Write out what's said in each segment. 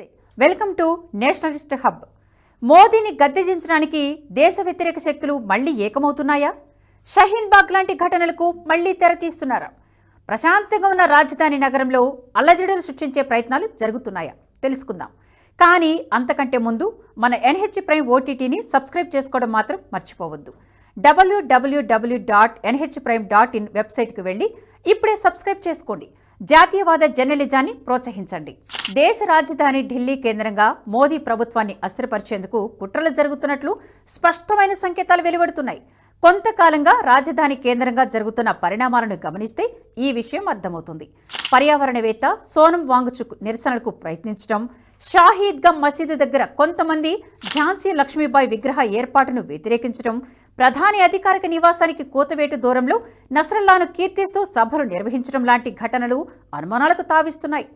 నమస్తే, welcome to Nationalist hub. మోదీని గద్దెదించడానికి దేశ వ్యతిరేక శక్తులు మళ్లీ ఏకమవుతున్నాయా? షహీన్ బాగ్ లాంటి ఘటనలకు మళ్లీ తెరతీస్తున్నారా? ప్రశాంతంగా ఉన్న రాజధాని నగరంలో అల్లజడులు సృష్టించే ప్రయత్నాలు జరుగుతున్నాయా? తెలుసుకుందాం. కానీ అంతకంటే ముందు మన ఎన్హెచ్ ప్రైమ్ ఓటీటీని సబ్స్క్రైబ్ చేసుకోవడం మాత్రం మర్చిపోవద్దు. www.nhprime.in వెబ్సైట్కి వెళ్ళి ఇప్పుడే సబ్స్క్రైబ్ చేసుకోండి. జాతీయవాద జర్నలిజాన్ని ప్రోత్సహించండి. దేశ రాజధాని ఢిల్లీ కేంద్రంగా మోదీ ప్రభుత్వాన్ని అస్థిరపరిచేందుకు కుట్రలు జరుగుతున్నట్లు స్పష్టమైన సంకేతాలు వెలువడుతున్నాయి. కొంతకాలంగా రాజధాని కేంద్రంగా జరుగుతున్న పరిణామాలను గమనిస్తే ఈ విషయం అర్థమవుతుంది. పర్యావరణవేత్త సోనం వాంగ్చుక్ నిరసనలకు ప్రయత్నించడం, షాహీద్గా మసీదు దగ్గర కొంతమంది ఝాన్సీ లక్ష్మీబాయి విగ్రహ ఏర్పాటును వ్యతిరేకించడం, ప్రధాని అధికారిక నివాసానికి కూతవేటు దూరంలో నస్రల్లాను కీర్తిస్తూ సభలు నిర్వహించడం లాంటి ఘటనలు అనుమానాలకు తావిస్తున్నాయి.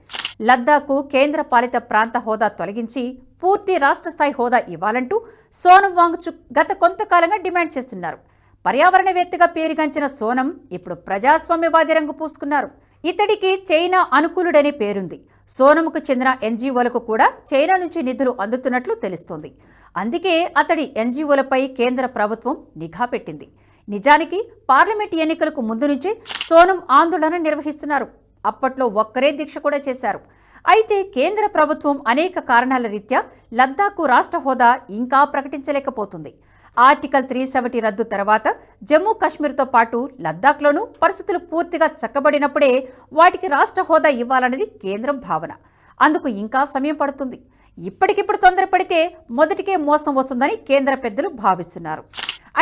లద్దాఖ్కు కేంద్ర పాలిత ప్రాంత హోదా తొలగించి పూర్తి రాష్ట్ర స్థాయి హోదా ఇవ్వాలంటూ సోనం వాంగ్చుక్ గత కొంతకాలంగా డిమాండ్ చేస్తున్నారు. పర్యావరణవేత్తగా పేరుగాంచిన సోనం ఇప్పుడు ప్రజాస్వామ్యవాది రంగు పూసుకున్నారు. ఇతడికి చైనా అనుకూలుడనే పేరుంది. సోనంకు చెందిన ఎన్జీఓలకు కూడా చైనా నుంచి నిధులు అందుతున్నట్లు తెలుస్తోంది. అందుకే అతడి ఎన్జీఓలపై కేంద్ర ప్రభుత్వం నిఘా పెట్టింది. నిజానికి పార్లమెంట్ ఎన్నికలకు ముందు నుంచే సోనం ఆందోళన నిర్వహిస్తున్నారు. అప్పట్లో ఒక్కరే దీక్ష కూడా చేశారు. అయితే కేంద్ర ప్రభుత్వం అనేక కారణాల రీత్యా లద్దాఖ్కు రాష్ట్ర హోదా ఇంకా ప్రకటించలేకపోతుంది. ఆర్టికల్ 370 రద్దు తర్వాత జమ్మూ కాశ్మీర్తో పాటు లద్దాఖ్లోనూ పరిస్థితులు పూర్తిగా చక్కబడినప్పుడే వాటికి రాష్ట్ర హోదా ఇవ్వాలన్నది కేంద్రం భావన. అందుకు ఇంకా సమయం పడుతుంది. ఇప్పటికిప్పుడు తొందరపడితే మొదటికే మోసం వస్తుందని కేంద్ర పెద్దలు భావిస్తున్నారు.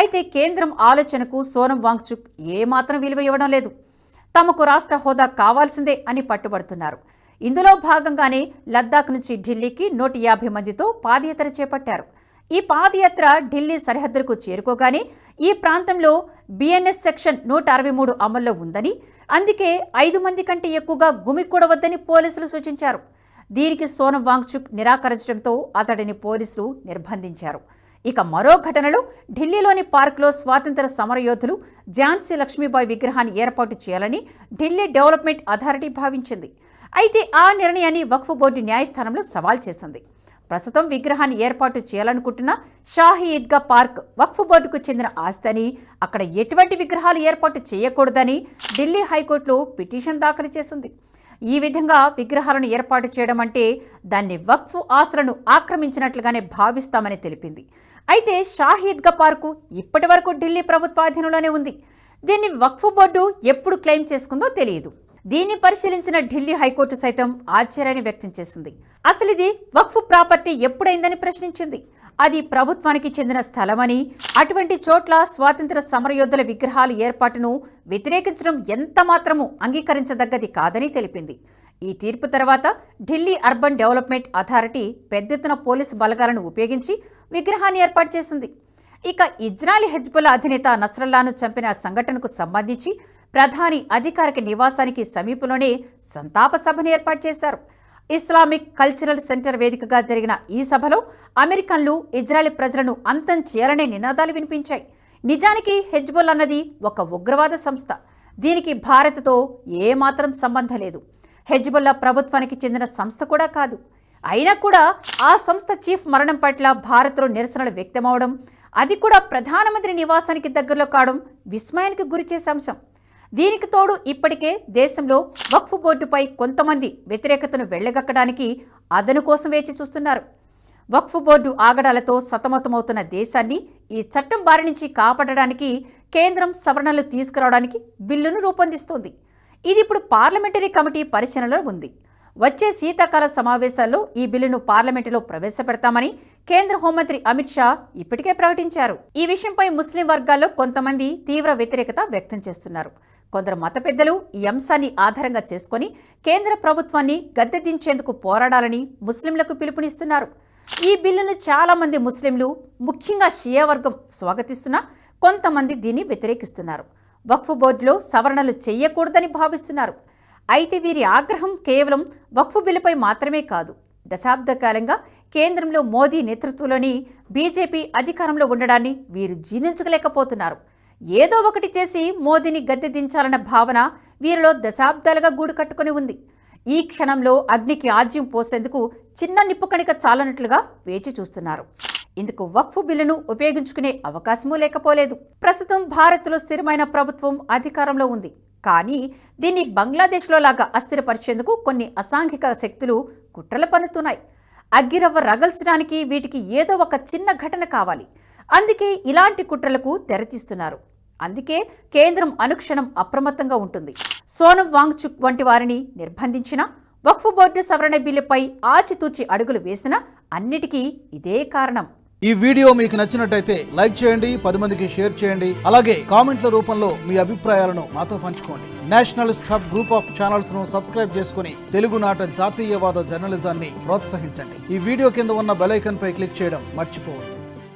అయితే కేంద్రం ఆలోచనకు సోనం వాంగ్చుక్ ఏమాత్రం విలువ ఇవ్వడం లేదు. తమకు రాష్ట్ర హోదా కావాల్సిందే అని పట్టుబడుతున్నారు. ఇందులో భాగంగానే లద్దాఖ్ నుంచి ఢిల్లీకి 150 మందితో పాదయాత్ర చేపట్టారు. ఈ పాదయాత్ర ఢిల్లీ సరిహద్దులకు చేరుకోగానే ఈ ప్రాంతంలో బిఎన్ఎస్ సెక్షన్ 163 అమల్లో ఉందని, అందుకే 5 మంది కంటే ఎక్కువగా గుమికూడవద్దని పోలీసులు సూచించారు. దీనికి సోనం వాంగ్చుక్ నిరాకరించడంతో అతడిని పోలీసులు నిర్బంధించారు. ఇక మరో ఘటనలో ఢిల్లీలోని పార్క్లో స్వాతంత్ర సమరయోధులు ఝాన్సీ లక్ష్మీబాయి విగ్రహాన్ని ఏర్పాటు చేయాలని ఢిల్లీ డెవలప్మెంట్ అథారిటీ భావించింది. అయితే ఆ నిర్ణయాన్ని వక్ఫ్ బోర్డు న్యాయస్థానంలో సవాల్ చేసింది. ప్రస్తుతం విగ్రహాన్ని ఏర్పాటు చేయాలనుకుంటున్న షాహీ ఈద్గా పార్క్ వక్ఫ్ బోర్డుకు చెందిన ఆస్తిని, అక్కడ ఎటువంటి విగ్రహాలు ఏర్పాటు చేయకూడదని ఢిల్లీ హైకోర్టులో పిటిషన్ దాఖలు చేసింది. ఈ విధంగా విగ్రహాలను ఏర్పాటు చేయడం అంటే దాన్ని వక్ఫ్ ఆస్తులను ఆక్రమించినట్లుగానే భావిస్తామని తెలిపింది. అయితే షాహీ ఈద్గా పార్కు ఇప్పటి వరకు ఢిల్లీ ప్రభుత్వ అధీనంలోనే ఉంది. దీన్ని వక్ఫ్ బోర్డు ఎప్పుడు క్లెయిమ్ చేసుకుందో తెలియదు. దీన్ని పరిశీలించిన ఢిల్లీ హైకోర్టు సైతం ఆశ్చర్యాన్ని వ్యక్తం చేసింది. అసలు ఇది వక్ఫ్ ప్రాపర్టీ ఎప్పుడైందని ప్రశ్నించింది. అది ప్రభుత్వానికి చెందిన స్థలమని, అటువంటి చోట్ల స్వాతంత్ర సమరయోధుల విగ్రహాల ఏర్పాటును వ్యతిరేకించడం ఎంత మాత్రమూ అంగీకరించదగ్గది కాదని తెలిపింది. ఈ తీర్పు తర్వాత ఢిల్లీ అర్బన్ డెవలప్మెంట్ అథారిటీ పెద్ద ఎత్తున పోలీసు బలగాలను ఉపయోగించి విగ్రహాన్ని ఏర్పాటు చేసింది. ఇక ఇజ్రాయెల్ హెజ్బుల్లా అధినేత నస్రల్లాను చంపిన సంఘటనకు సంబంధించి ప్రధాని అధికారిక నివాసానికి సమీపంలోనే సంతాప సభను ఏర్పాటు చేశారు. ఇస్లామిక్ కల్చరల్ సెంటర్ వేదికగా జరిగిన ఈ సభలో అమెరికన్లు ఇజ్రాయెల్ ప్రజలను అంతం చేయాలనే నినాదాలు వినిపించాయి. నిజానికి హెజ్బుల్లా అన్నది ఒక ఉగ్రవాద సంస్థ. దీనికి భారత్తో ఏమాత్రం సంబంధం లేదు. హెజ్బుల్లా ప్రభుత్వానికి చెందిన సంస్థ కూడా కాదు. అయినా కూడా ఆ సంస్థ చీఫ్ మరణం పట్ల భారత్లో నిరసనలు వ్యక్తమవడం, అది కూడా ప్రధానమంత్రి నివాసానికి దగ్గరలో కావడం విస్మయానికి గురిచేసే అంశం. దీనికి తోడు ఇప్పటికే దేశంలో వక్ఫ్ బోర్డుపై కొంతమంది వ్యతిరేకతను వెళ్లగక్కడానికి అదను కోసం వేచి చూస్తున్నారు. వక్ఫ్ బోర్డు ఆగడాలతో సతమతమవుతున్న దేశాన్ని ఈ చట్టం బారి నుంచి కాపాడడానికి కేంద్రం సవరణలు తీసుకురావడానికి బిల్లును రూపొందిస్తోంది. ఇది ఇప్పుడు పార్లమెంటరీ కమిటీ పరిశీలనలో ఉంది. వచ్చే శీతాకాల సమావేశాల్లో ఈ బిల్లును పార్లమెంటులో ప్రవేశపెడతామని కేంద్ర హోంమంత్రి అమిత్ షా ఇప్పటికే ప్రకటించారు. ఈ విషయంపై ముస్లిం వర్గాల్లో కొంతమంది తీవ్ర వ్యతిరేకత వ్యక్తం చేస్తున్నారు. కొందరు మత పెద్దలు ఈ అంశాన్ని ఆధారంగా చేసుకుని కేంద్ర ప్రభుత్వాన్ని గద్దెదించేందుకు పోరాడాలని ముస్లింలకు పిలుపునిస్తున్నారు. ఈ బిల్లును చాలా మంది ముస్లింలు, ముఖ్యంగా షియా వర్గం స్వాగతిస్తున్నా కొంతమంది దీన్ని వ్యతిరేకిస్తున్నారు. వక్ఫ్ బోర్డులో సవరణలు చేయకూడదని భావిస్తున్నారు. అయితే వీరి ఆగ్రహం కేవలం వక్ఫ్ బిల్లుపై మాత్రమే కాదు. దశాబ్ద కాలంగా కేంద్రంలో మోదీ నేతృత్వంలోని బీజేపీ అధికారంలో ఉండడాన్ని వీరు జీర్ణించుకోలేకపోతున్నారు. ఏదో ఒకటి చేసి మోదీని గద్దె దించాలన్న భావన వీరిలో దశాబ్దాలుగా గూడు కట్టుకుని ఉంది. ఈ క్షణంలో అగ్నికి ఆజ్యం పోసేందుకు చిన్న నిప్పుకణిక చాలనట్లుగా వేచి చూస్తున్నారు. ఇందుకు వక్ఫ్ బిల్లును ఉపయోగించుకునే అవకాశమూ లేకపోలేదు. ప్రస్తుతం భారత్లో స్థిరమైన ప్రభుత్వం అధికారంలో ఉంది. కానీ దీన్ని బంగ్లాదేశ్లో లాగా అస్థిరపరిచేందుకు కొన్ని అసాంఘిక శక్తులు కుట్రలు పన్నుతున్నాయి. అగ్గిరవ్వ రగల్చడానికి వీటికి ఏదో ఒక చిన్న ఘటన కావాలి. అందుకే ఇలాంటి కుట్రలకు తెరతీస్తున్నారు. అందుకే కేంద్రం అనుక్షణం అప్రమత్తంగా ఉంటుంది. సోనం వాంగ్చుక్ వంటి వారిని నిర్బంధించినా, వక్ఫ్ బోర్డు సవరణ బిల్లుపై ఆచితూచి అడుగులు వేసినా అన్నిటికీ ఇదే కారణం. ఈ వీడియో మీకు నచ్చినట్టయితే లైక్ చేయండి, 10 మందికి షేర్ చేయండి. అలాగే కామెంట్ల రూపంలో మీ అభిప్రాయాలను మాతో పంచుకోండి. Nationalist hub group of channels ను సబ్స్క్రైబ్ చేసుకుని తెలుగునాట జాతీయవాద జర్నలిజాన్ని ప్రోత్సహించండి. ఈ వీడియో కింద ఉన్న బెల్ ఐకాన్ పై క్లిక్ చేయడం మర్చిపోవద్దు.